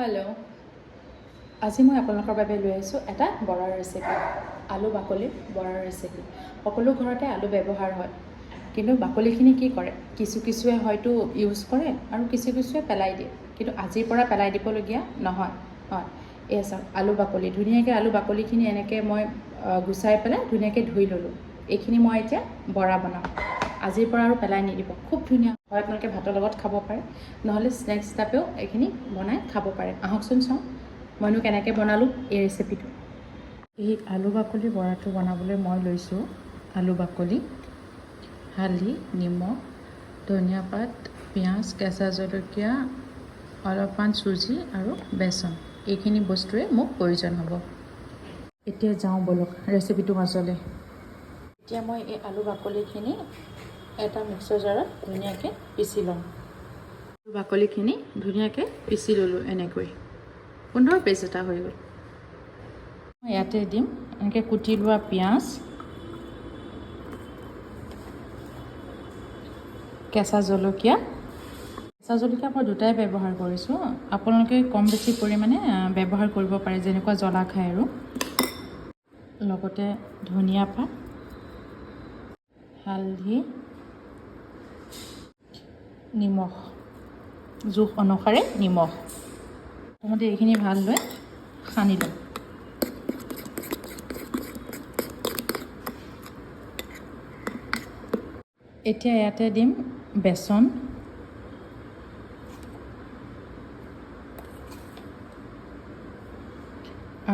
Hello' আজি মই আপোনালোকৰ বাবে লৈ আহিছোঁ এটা বৰাৰ ৰেচিপি, আলু বাকলি বৰাৰ ৰেচিপি। সকলো ঘৰতে আলু ব্যৱহাৰ হয়, কিন্তু বাকলিখিনি কি কৰে, কিছুৱে হয়তো ইউজ কৰে আৰু কিছুৱে পেলাই দিয়ে, কিন্তু আজিৰ পৰা পেলাই দিবলগীয়া নহয়। হয়, এয়া চাওক, আলু বাকলি ধুনীয়াকৈ আলু বাকলিখিনি এনেকৈ মই গুচাই পেলাই ধুনীয়াকৈ ধুই ল'লোঁ। এইখিনি মই এতিয়া বৰা বনাম। আজিৰ পৰা আৰু পেলাই নিদিব, খুব ধুনীয়া হয়। আপোনালোকে ভাতৰ লগত খাব পাৰে, নহ'লে স্নেক্স হিচাপেও এইখিনি বনাই খাব পাৰে। আহকচোন চাওঁ মইনো কেনেকৈ বনালোঁ এই ৰেচিপিটো। এই আলু বাকলি বৰাটো বনাবলৈ মই লৈছোঁ আলু বাকলি, হালধি, নিমখ, ধনিয়া পাত, পিঁয়াজ, কেঁচা জলকীয়া, অলপমান চুজি আৰু বেচন। এইখিনি বস্তুৱে মোক প্ৰয়োজন হ'ব। এতিয়া যাওঁ ব'লক ৰেচিপিটোৰ মাজলৈ। এতিয়া মই এই আলু বাকলিখিনি এটা মিক্সাৰ জাৰত ধুনীয়াকৈ পিচি ল'ম। আলু বাকলিখিনি ধুনীয়াকৈ পিচি ল'লোঁ, এনেকৈ সুন্দৰ পেষ্ট এটা হৈ গ'ল। মই ইয়াতে দিম এনেকৈ কুটি লোৱা পিঁয়াজ, কেঁচা জলকীয়া মই দুটাই ব্যৱহাৰ কৰিছোঁ। আপোনালোকে কম বেছি পৰিমাণে ব্যৱহাৰ কৰিব পাৰে, যেনেকুৱা জ্বলা খায় আৰু। লগতে ধনিয়া পাত, হালধি, নিমখ, জোখ অনুসাৰে নিমখ। প্ৰথমতে এইখিনি ভালদৰে সানি লওঁ। এতিয়া ইয়াতে দিম বেচন,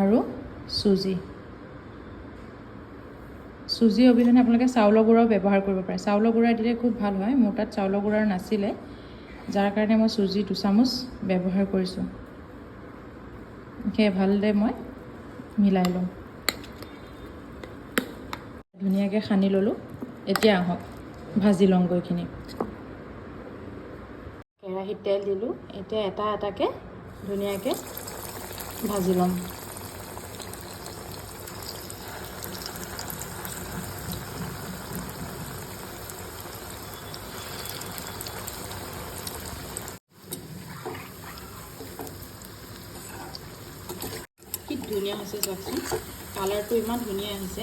আৰু চুজি অবিহনে আপোনালোকে চাউলৰ গুড়াও ব্যৱহাৰ কৰিব পাৰে। চাউলৰ গুড়া দিলে খুব ভাল হয়। মোৰ তাত চাউলৰ গুড়াৰ নাছিলে, যাৰ কাৰণে মই চুজি 2 চামুচ ব্যৱহাৰ কৰিছোঁ। সেয়ে ভালদৰে মই মিলাই লওঁ। ধুনীয়াকৈ সানি ল'লোঁ। এতিয়া আহক ভাজি লওঁগৈ এইখিনি। কেৰাহীত তেল দিলোঁ। এতিয়া এটা এটাকৈ ধুনীয়াকৈ ভাজি ল'ম। কি ধুনীয়া হৈছে চাওকচোন, কালাৰটো ইমান ধুনীয়া আহিছে।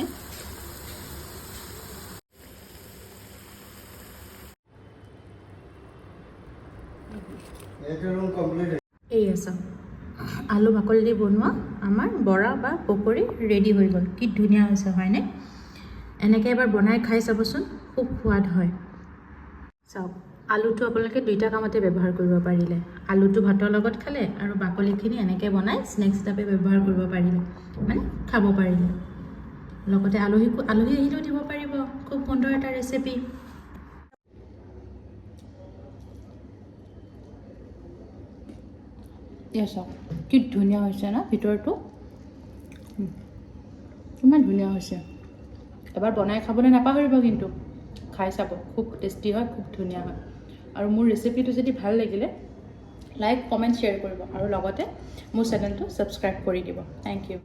এই আছে আলু বাকলি দি বনোৱা আমাৰ বৰা বা পকৰি ৰেডি হৈ গ'ল। কি ধুনীয়া হৈছে হয়নে? এনেকৈ এবাৰ বনাই খাই চাবচোন, খুব সোৱাদ হয়। চাওক, আলুটো আপোনালোকে দুইটা কামতে ব্যৱহাৰ কৰিব পাৰিলে। আলুটো ভাতৰ লগত খালে আৰু বাকলিখিনি এনেকৈ বনাই স্নেক্স হিচাপে ব্যৱহাৰ কৰিব পাৰিলে, মানে খাব পাৰিলে। লগতে আলহী আহিলেও দিব পাৰিব। খুব সুন্দৰ এটা ৰেচিপি। এয়া চাওক, কি ধুনীয়া হৈছে না, ভিতৰটো ইমান ধুনীয়া হৈছে। এবাৰ বনাই খাবলৈ নাপাহৰিব, কিন্তু খাই চাব, খুব টেষ্টি হয়, খুব ধুনীয়া হয়। আৰু মোৰ ৰেচিপিটো যদি ভাল লাগিলে লাইক, কমেণ্ট, শ্বেয়াৰ কৰিব আৰু লগতে মোৰ চেনেলটো ছাবস্ক্ৰাইব কৰি দিব। Thank U.